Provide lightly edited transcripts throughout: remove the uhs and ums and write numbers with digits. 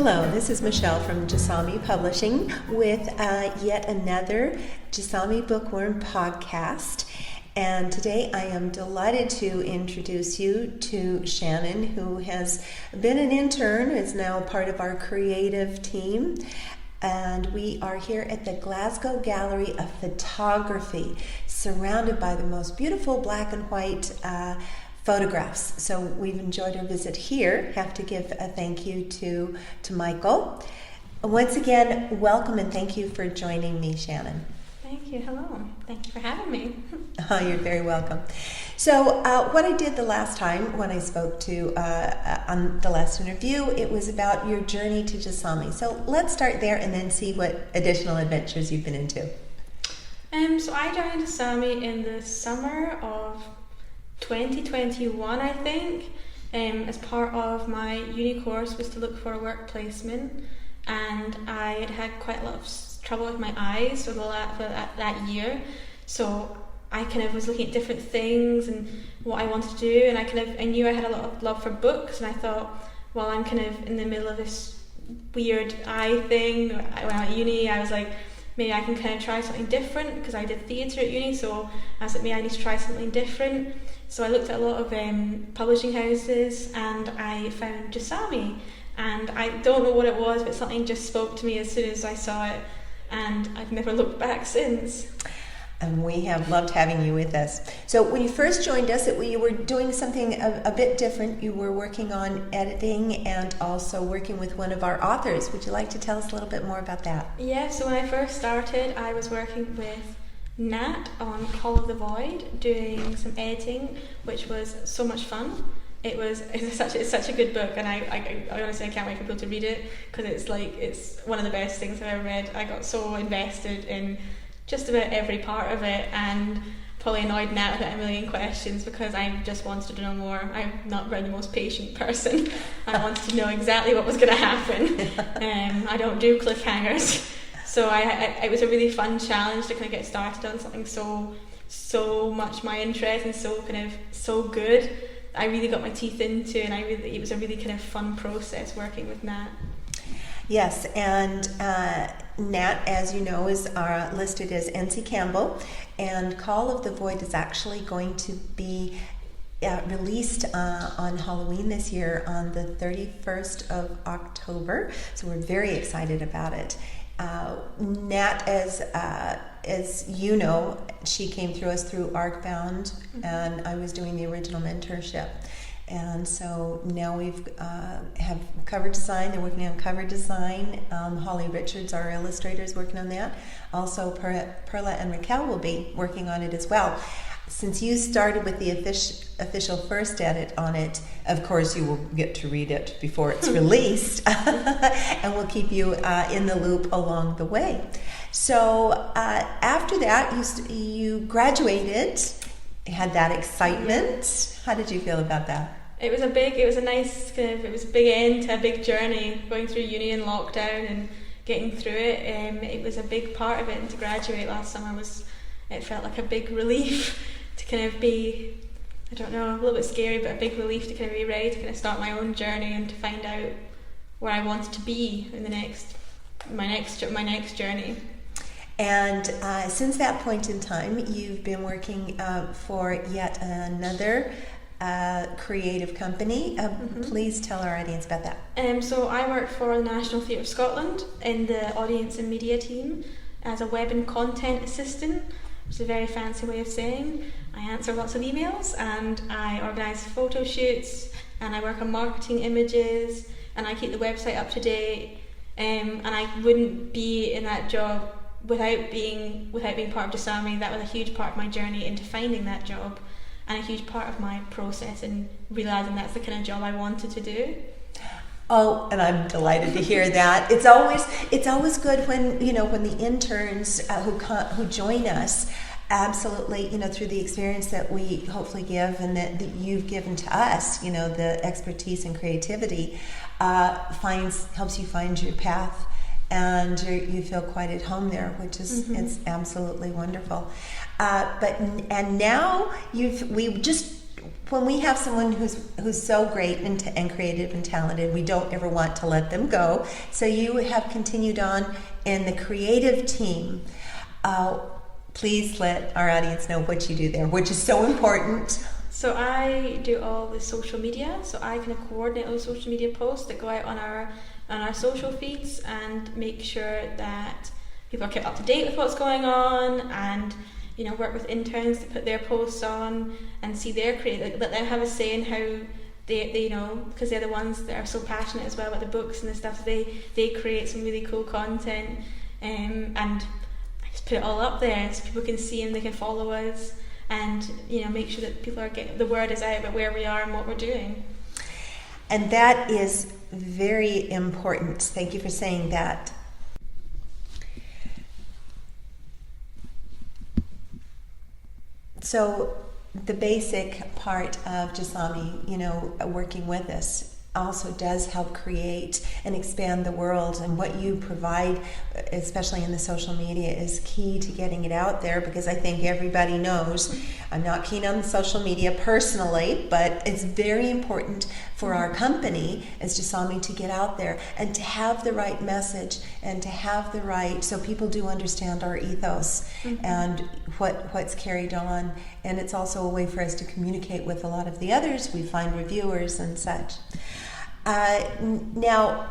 Hello, this is Michelle from Jasami Publishing with yet another Jasami Bookworm podcast. And today I am delighted to introduce you to Shannon, who has been an intern, is now part of our creative team. And we are here at the Glasgow Gallery of Photography, surrounded by the most beautiful black and white photographs. So we've enjoyed our visit here. Have to give a thank you to Michael. Once again, welcome and thank you for joining me, Shannon. Thank you. Hello. Thank you for having me. Oh, you're very welcome. So what I did the last time when I spoke to on the last interview, it was about your journey to Jasami. So let's start there and then see what additional adventures you've been into. So I joined Jasami in the summer of 2021, I think, as part of my uni course was to look for a work placement, and I had had quite a lot of trouble with my eyes for that year, so I kind of was looking at different things and what I wanted to do, and I knew I had a lot of love for books, and I thought, well, I'm kind of in the middle of this weird eye thing. When I went at uni, I was like, maybe I can kind of try something different, because I did theatre at uni, so I was like, maybe I need to try something different. So I looked at a lot of publishing houses, and I found Jasami, and I don't know what it was, but something just spoke to me as soon as I saw it, and I've never looked back since. And we have loved having you with us. So when you first joined us, you were doing something a bit different. You were working on editing and also working with one of our authors. Would you like to tell us a little bit more about that? Yeah, so when I first started, I was working with Nat on Call of the Void, doing some editing, which was so much fun. It's such a good book, and I honestly can't wait for people to read it, because it's one of the best things I've ever read. I got so invested in just about every part of it, and probably annoyed Nat with a million questions, because I just wanted to know more. I'm not really the most patient person. I wanted to know exactly what was going to happen. I don't do cliffhangers. So it was a really fun challenge to kind of get started on something so much my interest and so good. I really got my teeth into, and it was a really kind of fun process working with Nat. Yes, and Nat, as you know, is listed as N.C. Campbell, and Call of the Void is actually going to be released on Halloween this year on the 31st of October, so we're very excited about it. Nat, as you know, she came through us through Arcbound, and I was doing the original mentorship. And so now we've have cover design. They're working on cover design. Holly Richards, our illustrator, is working on that. Also, Perla and Raquel will be working on it as well. Since you started with the official first edit on it, of course you will get to read it before it's released, and we'll keep you in the loop along the way. So after that, you graduated, had that excitement. How did you feel about that? It was a big end to a big journey, going through uni and lockdown and getting through it. It was a big part of it, and to graduate last summer it felt like a big relief to kind of be, I don't know, a little bit scary, but a big relief to kind of be ready to kind of start my own journey and to find out where I wanted to be in my next journey. And since that point in time, you've been working for yet another creative company. Please tell our audience about that. So I work for the National Theatre of Scotland in the audience and media team as a web and content assistant, which is a very fancy way of saying I answer lots of emails, and I organise photo shoots, and I work on marketing images, and I keep the website up to date, and I wouldn't be in that job without being part of Jasami. That was a huge part of my journey into finding that job, and a huge part of my process in realising that's the kind of job I wanted to do. Oh, and I'm delighted to hear that. It's always good when the interns who join us, absolutely, through the experience that we hopefully give and that you've given to us, the expertise and creativity, helps you find your path, and you feel quite at home there, which is it's absolutely wonderful. And now we just when we have someone who's so great and creative and talented, we don't ever want to let them go. So you have continued on in the creative team. Please let our audience know what you do there, which is so important. So I do all the social media. So I kind of coordinate all the social media posts that go out on our social feeds and make sure that people are kept up to date with what's going on, and work with interns to put their posts on and see their creative, let them have a say in how they because they're the ones that are so passionate as well about the books and the stuff. They create some really cool content, and I just put it all up there so people can see and they can follow us, and make sure that people are getting the word is out about where we are and what we're doing. And that is very important. Thank you for saying that. So the basic part of Jasami, working with us, also does help create and expand the world, and what you provide, especially in the social media, is key to getting it out there, because I think everybody knows I'm not keen on the social media personally, but it's very important for our company as Jasami to get out there and to have the right message and to have the right, so people do understand our ethos and what's carried on. And it's also a way for us to communicate with a lot of the others. We find reviewers and such. Now,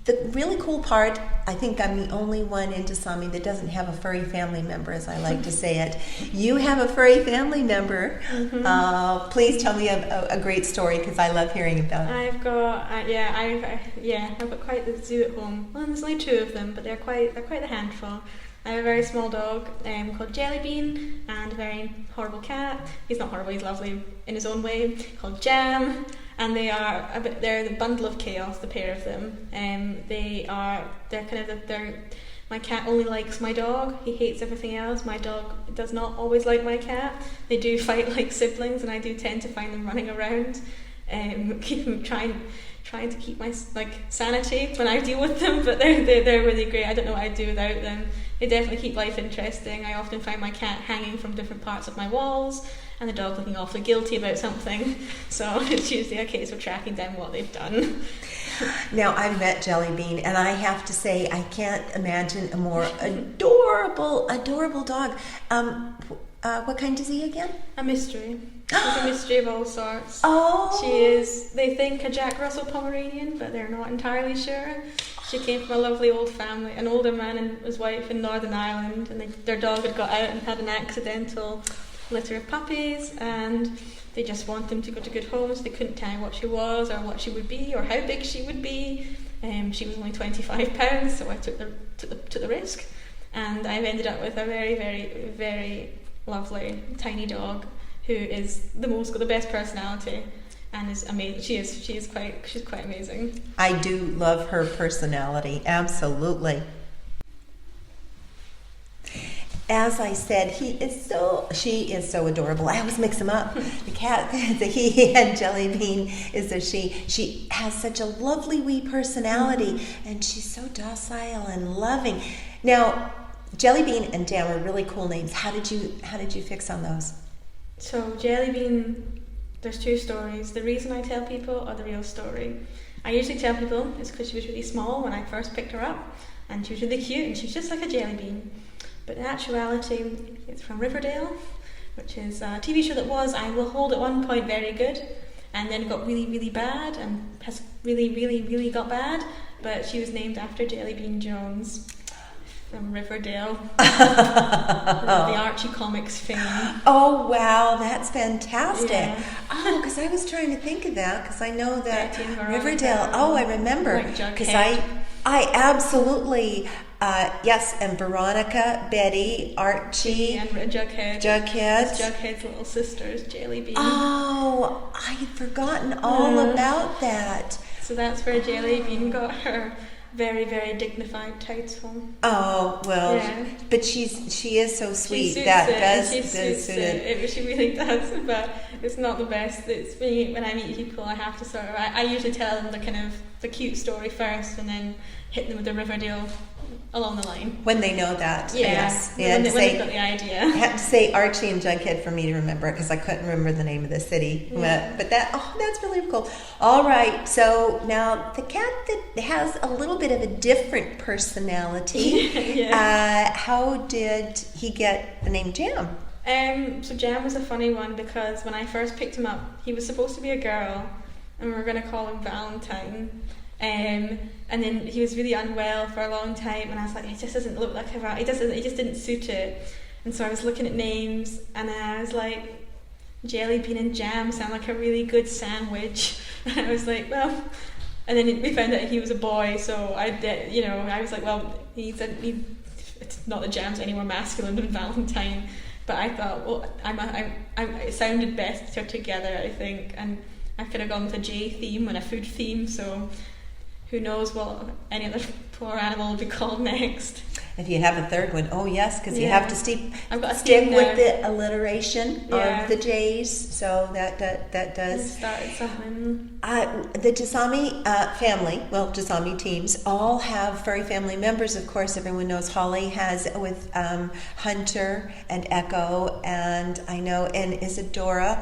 the really cool part, I think I'm the only one in Jasami that doesn't have a furry family member, as I like to say it. You have a furry family member. Please tell me a great story, because I love hearing about it. I've got I've got quite the zoo at home. Well, there's only 2 of them, but they're quite a handful. I have a very small dog called Jellybean, and a very horrible cat. He's not horrible, he's lovely in his own way, called Jam. And they're the bundle of chaos, the pair of them. My cat only likes my dog. He hates everything else. My dog does not always like my cat. They do fight like siblings, and I do tend to find them running around, trying to keep my sanity when I deal with them. But they're really great. I don't know what I'd do without them. They definitely keep life interesting. I often find my cat hanging from different parts of my walls, and the dog looking awfully guilty about something. So it's usually a case of tracking down what they've done. Now, I've met Jellybean, and I have to say, I can't imagine a more adorable dog. What kind is he again? A mystery. She's a mystery of all sorts. Oh! She is, they think, a Jack Russell Pomeranian, but they're not entirely sure. She came from a lovely old family, an older man and his wife in Northern Ireland, and their dog had got out and had an accidental litter of puppies, and they just want them to go to good homes. They couldn't tell what she was or what she would be or how big she would be. She was only 25 pounds, so I took the risk, and I've ended up with a very, very, very lovely tiny dog who is got the best personality and is amazing. She's quite amazing. I do love her personality, absolutely. As I said, she is so adorable. I always mix them up. The cat, the he, and Jellybean is a she. She has such a lovely wee personality, and she's so docile and loving. Now, Jellybean and Jam are really cool names. How did you fix on those? So Jellybean, there's 2 stories. The reason I tell people or the real story. I usually tell people it's because she was really small when I first picked her up, and she was really cute, and she was just like a jellybean. But in actuality, it's from Riverdale, which is a TV show that was, I will hold at one point, very good, and then got really, really bad, and has really, really, really got bad. But she was named after Jellybean Jones from Riverdale, the Archie Comics fame. Oh wow, that's fantastic! Yeah. Oh, because I was trying to think of that, because I know that Veronica, Riverdale. Oh, I remember, because I absolutely yes, and Veronica, Betty, Archie, and Jughead. Jughead's little sister's Jellybean. Oh, I had forgotten all about that. So that's where Jellybean got her very, very dignified title. Oh well, yeah. But she is so sweet. She suits it. She really does. But it's not the best. It's when I meet people, I have to sort of. I usually tell them the cute story first, and then hit them with the Riverdale along the line. When they know that, Yeah, yes. when they've got the idea. I had to say Archie and Jughead for me to remember it because I couldn't remember the name of the city. Yeah. But that's really cool. All right, so now the cat that has a little bit of a different personality, Yeah. how did he get the name Jam? So Jam was a funny one because when I first picked him up, he was supposed to be a girl, and we were going to call him Valentine. And then he was really unwell for a long time, and I was like, it just doesn't look like he just didn't suit it. And so I was looking at names, and then I was like, jelly bean and jam sound like a really good sandwich. And I was like, well, and then we found out he was a boy, so I was like, well, it's not that Jam's any more masculine than Valentine. But I thought, well, it sounded better together, I think, and I could have gone with a J theme and a food theme, so who knows what any other poor animal would be called next. If you have a third one, oh yes, because you Yeah. have to stick I've got a theme with now. the alliteration Yeah. of the J's, so that does. Started something. The Jasami family, well, Jasami teams, all have furry family members. Of course, everyone knows Holly has with Hunter and Echo, and I know, and Isadora.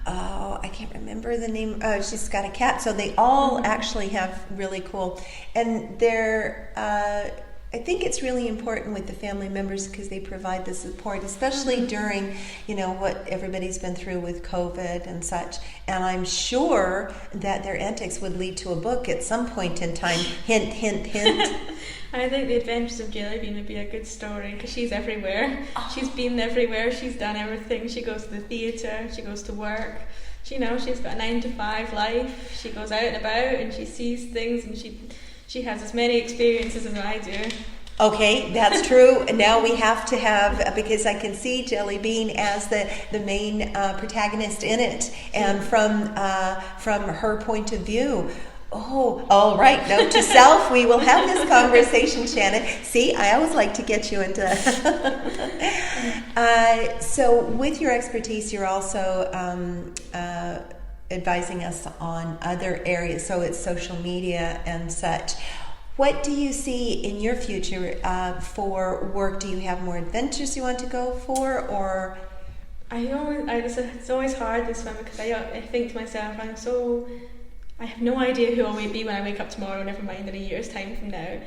Oh, I can't remember the name. She's got a cat. So they all actually have really cool, and they're. I think it's really important with the family members because they provide the support, especially during, what everybody's been through with COVID and such. And I'm sure that their antics would lead to a book at some point in time. Hint, hint, hint. I think The Adventures of Jellybean would be a good story because she's everywhere. Oh. She's been everywhere. She's done everything. She goes to the theatre. She goes to work. She's got a 9-to-5 life. She goes out and about and she sees things, and she has as many experiences as I do. Okay, that's true. And now we have to have, because I can see Jelly Bean as the main protagonist in it, and from her point of view. Oh, all right. Note to self, we will have this conversation, Shannon. See, I always like to get you into... So with your expertise, you're also advising us on other areas. So it's social media and such. What do you see in your future for work? Do you have more adventures you want to go for, or...? It's always hard, this one, because I think to myself, I have no idea who I'll be when I wake up tomorrow, never mind in a year's time from now.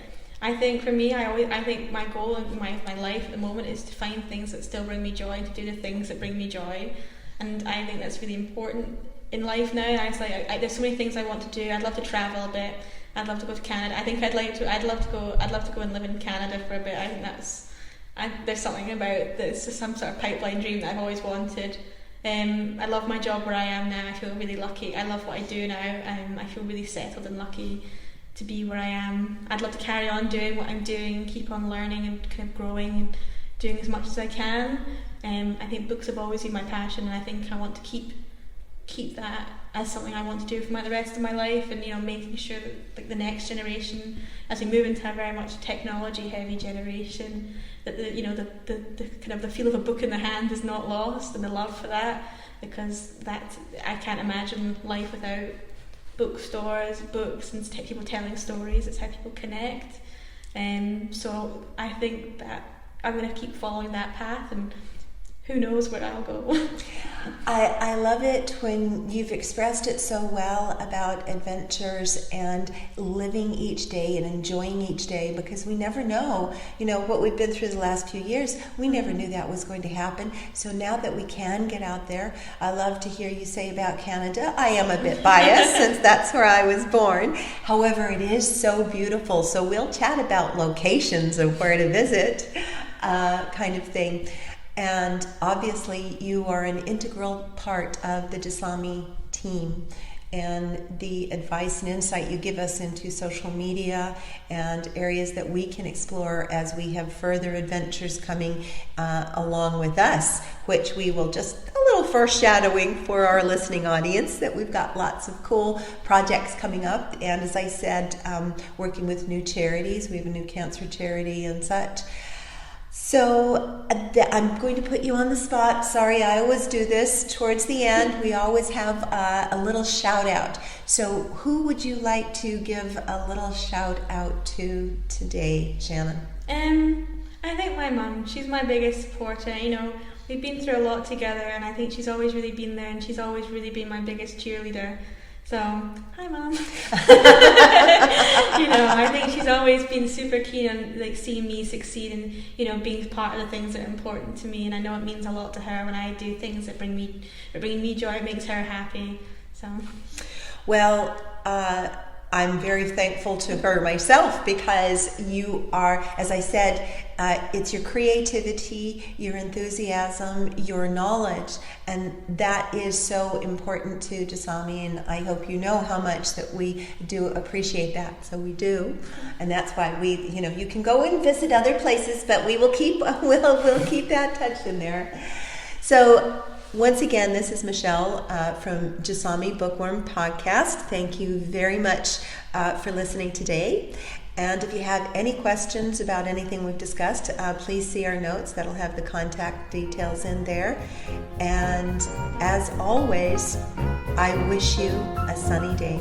I think for me, I think my goal in my life at the moment is to find things that still bring me joy, and to do the things that bring me joy. And I think that's really important in life now. And I was like, there's so many things I want to do. I'd love to travel a bit. I'd love to go to Canada. I think I'd love to go and live in Canada for a bit. I think there's something about that's just some sort of pipeline dream that I've always wanted. I love my job where I am now. I feel really lucky. I love what I do now. I feel really settled and lucky to be where I am. I'd love to carry on doing what I'm doing, keep on learning and kind of growing and doing as much as I can. I think books have always been my passion, and I think I want to keep that as something I want to do for the rest of my life, and making sure that the next generation, as we move into a very much technology heavy generation, that the kind of the feel of a book in the hand is not lost, and the love for that, because I can't imagine life without bookstores, books, and people telling stories. It's how people connect. So I think that I'm going to keep following that path, and who knows where I'll go. I love it when you've expressed it so well about adventures and living each day and enjoying each day, because we never know, what we've been through the last few years, we never knew that was going to happen. So now that we can get out there, I love to hear you say about Canada. I am a bit biased since that's where I was born. However, it is so beautiful. So we'll chat about locations of where to visit, kind of thing. And obviously you are an integral part of the Jasami team, and the advice and insight you give us into social media and areas that we can explore as we have further adventures coming along with us, which we will just a little foreshadowing for our listening audience that we've got lots of cool projects coming up. And as I said, working with new charities, we have a new cancer charity and such. So I'm going to put you on the spot. Sorry, I always do this towards the end. We always have a little shout out. So who would you like to give a little shout out to today, Shannon? I think my mum. She's my biggest supporter. You know, we've been through a lot together, and I think she's always really been there, and she's always really been my biggest cheerleader. So, hi mum. You know, I think she's always been super keen on like seeing me succeed and, you know, being part of the things that are important to me, and I know it means a lot to her when I do things that bring me joy, it makes her happy. So Well, I'm very thankful to her myself because you are, as I said, it's your creativity, your enthusiasm, your knowledge, and that is so important to Jasami, and I hope you know how much that we do appreciate that. So we do, and that's why we, you know, you can go and visit other places, but we will keep we'll keep that touch in there. So once again, this is Michelle from Jasami Bookworm Podcast. Thank you very much for listening today. And if you have any questions about anything we've discussed, please see our notes. That'll have the contact details in there. And as always, I wish you a sunny day.